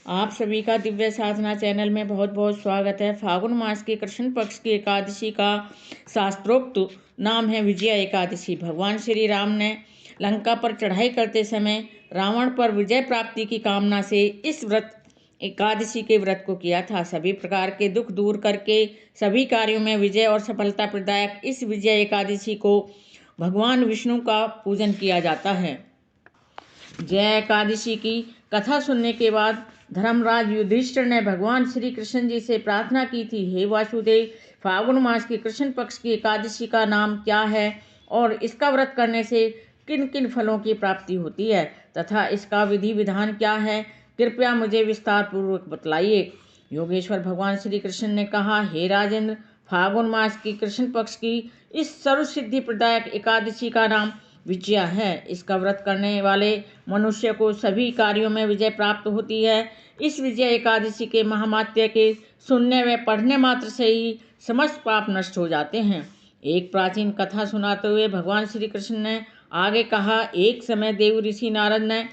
आप सभी का दिव्य साधना चैनल में बहुत बहुत स्वागत है। फागुन मास की कृष्ण पक्ष की एकादशी का शास्त्रोक्त नाम है विजया एकादशी। भगवान श्री राम ने लंका पर चढ़ाई करते समय रावण पर विजय प्राप्ति की कामना से इस व्रत एकादशी के व्रत को किया था। सभी प्रकार के दुख दूर करके सभी कार्यों में विजय और सफलता प्रदायक इस विजय एकादशी को भगवान विष्णु का पूजन किया जाता है। जय एकादशी की कथा सुनने के बाद धर्मराज युधिष्ठिर ने भगवान श्री कृष्ण जी से प्रार्थना की थी, हे वासुदेव, फागुन मास की कृष्ण पक्ष की एकादशी का नाम क्या है और इसका व्रत करने से किन किन फलों की प्राप्ति होती है तथा इसका विधि विधान क्या है, कृपया मुझे विस्तार पूर्वक बतलाइए। योगेश्वर भगवान श्री कृष्ण ने कहा, हे राजेंद्र, फागुन मास की कृष्ण पक्ष की इस सर्वसिद्धि प्रदायक एकादशी का नाम विजया है। इसका व्रत करने वाले मनुष्य को सभी कार्यों में विजय प्राप्त होती है। इस विजय एकादशी के महामात्य के सुनने व पढ़ने मात्र से ही समस्त पाप नष्ट हो जाते हैं। एक प्राचीन कथा सुनाते हुए भगवान श्री कृष्ण ने आगे कहा, एक समय देव ऋषि नारद ने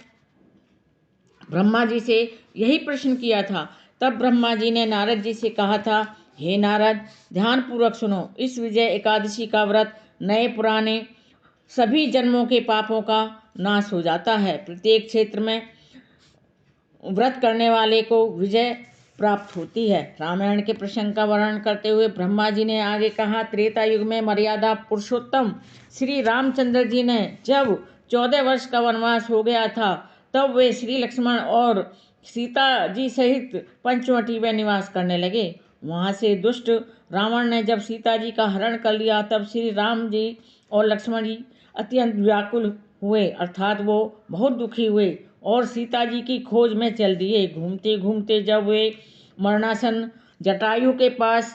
ब्रह्मा जी से यही प्रश्न किया था। तब ब्रह्मा जी ने नारद जी से कहा था, हे नारद, ध्यान पूर्वक सुनो। इस विजय एकादशी का व्रत नए पुराने सभी जन्मों के पापों का नाश हो जाता है। प्रत्येक क्षेत्र में व्रत करने वाले को विजय प्राप्त होती है। रामायण के प्रसंग का वर्णन करते हुए ब्रह्मा जी ने आगे कहा, त्रेता युग में मर्यादा पुरुषोत्तम श्री रामचंद्र जी ने जब 14 वर्ष का वनवास हो गया था, तब वे श्री लक्ष्मण और सीता जी सहित पंचवटी में निवास करने लगे। वहाँ से दुष्ट रावण ने जब सीता जी का हरण कर लिया, तब श्री राम जी और लक्ष्मण जी अत्यंत व्याकुल हुए, अर्थात वो बहुत दुखी हुए और सीता जी की खोज में चल दिए। घूमते घूमते जब वे मरणासन जटायु के पास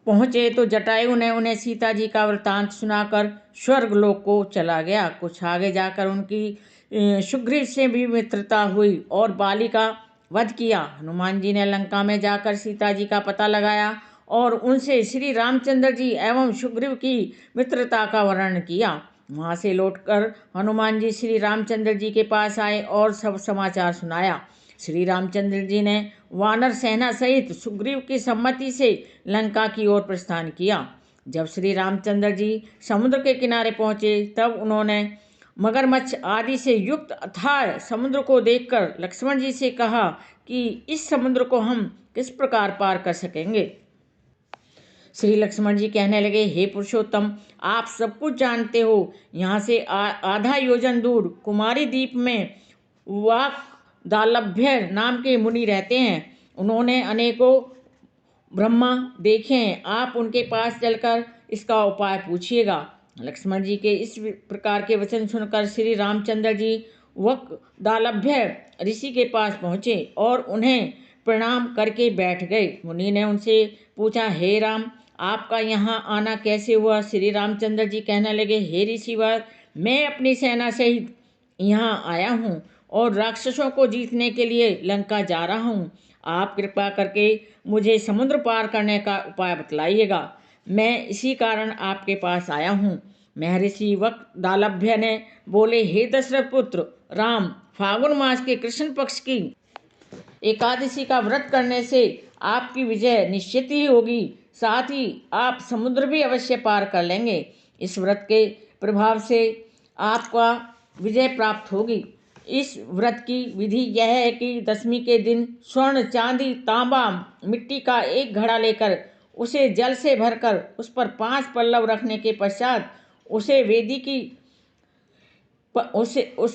पहुँचे तो जटायु ने उन्हें सीता जी का वृतांत सुनाकर स्वर्गलोक को चला गया। कुछ आगे जाकर उनकी सुग्रीव से भी मित्रता हुई और बाली का वध किया। हनुमान जी ने लंका में जाकर सीता जी का पता लगाया और उनसे श्री रामचंद्र जी एवं सुग्रीव की मित्रता का वर्णन किया। वहाँ से लौटकर हनुमान जी श्री रामचंद्र जी के पास आए और सब समाचार सुनाया। श्री रामचंद्र जी ने वानर सेना सहित सुग्रीव की सम्मति से लंका की ओर प्रस्थान किया। जब श्री रामचंद्र जी समुद्र के किनारे पहुँचे, तब उन्होंने मगरमच्छ आदि से युक्त अथाह समुद्र को देखकर लक्ष्मण जी से कहा कि इस समुद्र को हम किस प्रकार पार कर सकेंगे। श्री लक्ष्मण जी कहने लगे, हे पुरुषोत्तम, आप सब कुछ जानते हो। यहाँ से आधा योजन दूर कुमारी द्वीप में वाक दालभ्य नाम के मुनि रहते हैं। उन्होंने अनेकों ब्रह्मा देखे हैं। आप उनके पास चलकर इसका उपाय पूछिएगा। लक्ष्मण जी के इस प्रकार के वचन सुनकर श्री रामचंद्र जी वक दालभ्य ऋषि के पास पहुँचे और उन्हें प्रणाम करके बैठ गए। मुनि ने उनसे पूछा, हे राम, आपका यहाँ आना कैसे हुआ। श्री रामचंद्र जी कहने लगे, हे ऋषिवर, मैं अपनी सेना सहित यहाँ आया हूँ और राक्षसों को जीतने के लिए लंका जा रहा हूँ। आप कृपा करके मुझे समुद्र पार करने का उपाय बतलाइएगा। मैं इसी कारण आपके पास आया हूँ। महर्षि वक दालभ्य ने बोले, हे दशरथ पुत्र राम, फागुन मास के कृष्ण पक्ष की एकादशी का व्रत करने से आपकी विजय निश्चित ही होगी, साथ ही आप समुद्र भी अवश्य पार कर लेंगे। इस व्रत के प्रभाव से आपका विजय प्राप्त होगी। इस व्रत की विधि यह है कि दशमी के दिन स्वर्ण, चांदी, तांबा, मिट्टी का एक घड़ा लेकर उसे जल से भरकर उस पर 5 पल्लव रखने के पश्चात उस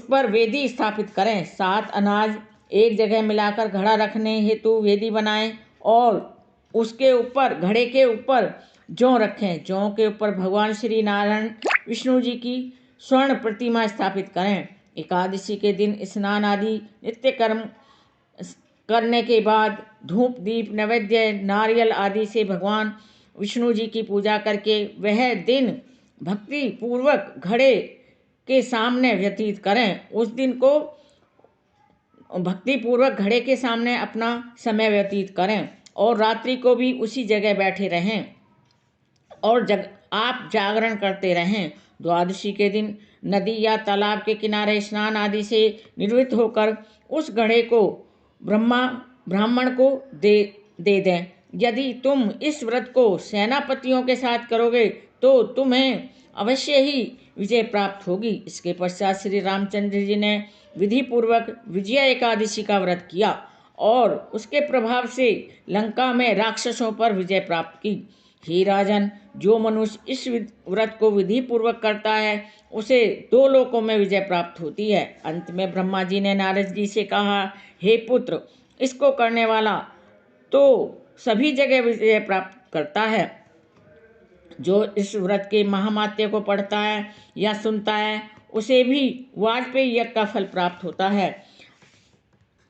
पर वेदी स्थापित करें। 7 अनाज एक जगह मिलाकर घड़ा रखने हेतु वेदी बनाएं और उसके ऊपर, घड़े के ऊपर जौ रखें। जौ के ऊपर भगवान श्री नारायण विष्णु जी की स्वर्ण प्रतिमा स्थापित करें। एकादशी के दिन स्नान आदि नित्य कर्म करने के बाद धूप, दीप, नैवेद्य, नारियल आदि से भगवान विष्णु जी की पूजा करके वह दिन भक्ति पूर्वक घड़े के सामने व्यतीत करें। उस दिन को भक्ति पूर्वक घड़े के सामने अपना समय व्यतीत करें और रात्रि को भी उसी जगह बैठे रहें और आप जागरण करते रहें। द्वादशी के दिन नदी या तालाब के किनारे स्नान आदि से निवृत्त होकर उस घड़े को ब्राह्मण को दे दें। यदि तुम इस व्रत को सेनापतियों के साथ करोगे तो तुम्हें अवश्य ही विजय प्राप्त होगी। इसके पश्चात श्री रामचंद्र जी ने विधि पूर्वक विजया एकादशी का व्रत किया और उसके प्रभाव से लंका में राक्षसों पर विजय प्राप्त की। हे राजन, जो मनुष्य इस व्रत को विधि पूर्वक करता है उसे 2 लोकों में विजय प्राप्त होती है। अंत में ब्रह्मा जी ने नारद जी से कहा, हे पुत्र, इसको करने वाला तो सभी जगह विजय प्राप्त करता है। जो इस व्रत के महात्म्य को पढ़ता है या सुनता है उसे भी वाजपेयी यज्ञ का फल प्राप्त होता है।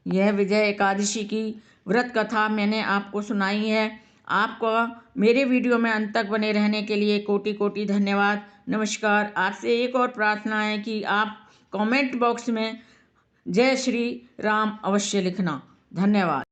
यह विजय एकादशी की व्रत कथा मैंने आपको सुनाई है। आपको मेरे वीडियो में अंत तक बने रहने के लिए कोटि कोटि धन्यवाद। नमस्कार। आपसे एक और प्रार्थना है कि आप कमेंट बॉक्स में जय श्री राम अवश्य लिखना। धन्यवाद।